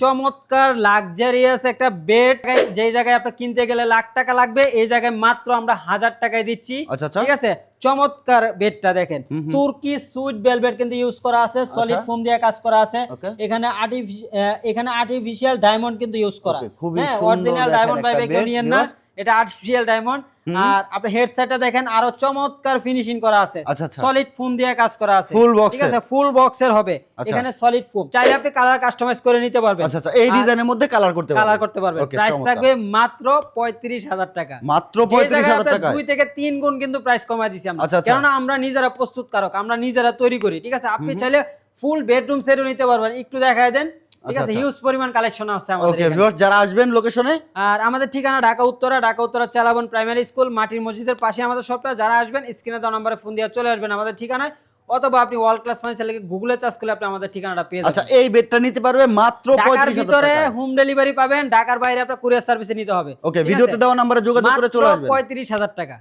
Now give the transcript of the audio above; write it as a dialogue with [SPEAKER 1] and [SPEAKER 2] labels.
[SPEAKER 1] চমৎকার লাক্সারিয়াস একটা বেড, যে জায়গায় আপনি কিনতে গেলে লাখ টাকা লাগবে এই জায়গায় মাত্র আমরা 1000 টাকায় দিচ্ছি। ঠিক আছে, চমৎকার বেডটা দেখেন, তুর্কি সুইট ভেলভেট কিন্তু ইউজ করা আছে, সলিড ফোম দিয়ে কাজ করা আছে, এখানে আর্টিফিশিয়াল ডায়মন্ড কিন্তু ইউজ করা, হ্যাঁ অরিজিনাল ডায়মন্ড পাইবে কেউ নিয়েন না, এটা আর্টিফিশিয়াল ডায়মন্ড। আর আপনি হেডসেটটা দেখেন আরো চমৎকার ফিনিশিং করা আছে, সলিড ফোম দিয়ে কাজ করা আছে, ঠিক আছে ফুল বক্সের হবে, এখানে সলিড ফোম, চাইলে আপনি কালার কাস্টমাইজ করে নিতে পারবেন।
[SPEAKER 2] আচ্ছা এই ডিজাইনের মধ্যে কালার করতে পারবেন।
[SPEAKER 1] প্রাইস থাকবে মাত্র 35000 টাকা,
[SPEAKER 2] মাত্র 35000 টাকা,
[SPEAKER 1] 2 থেকে 3 গুণ কিন্তু প্রাইস কমায় দিছি আমরা, কারণ আমরা নিজেরা প্রস্তুতকারক, আমরা নিজেরা তৈরি করি। ঠিক আছে, আপনি চাইলে ফুল বেডরুম সেটও নিতে পারবেন, একটু দেখায় দেন। ঠিক আছে, হিউজ পরিমাণ কালেকশন আছে আমাদের এখানে। ওকে ভিউয়ার্স, যারা আসবেন লোকেশনে, আর আমাদের ঠিকানা ঢাকা উত্তরা চালাবন প্রাইমারি স্কুল মাটির মসজিদের পাশে আমাদের শপটা। যারা আসবেন স্ক্রিনে দেওয়া নম্বরে ফোন দিয়ে চলে আসবেন আমাদের ঠিকানায়, অথবা আপনি ওয়ার্ল্ড ক্লাস ফার্নিচার লিখে গুগলে সার্চ করলে আপনি আমাদের ঠিকানাটা পেয়ে যাবেন।
[SPEAKER 2] আচ্ছা এই বেডটা নিতে পারবে মাত্র 35000 টাকা,
[SPEAKER 1] ভিতরে হোম ডেলিভারি পাবেন, ঢাকার বাইরে আপনার কুরিয়ার সার্ভিসে নিতে হবে।
[SPEAKER 2] ওকে ভিডিওতে দেওয়া নম্বরে যোগাযোগ করে চলে আসবেন।
[SPEAKER 1] 35000 টাকা।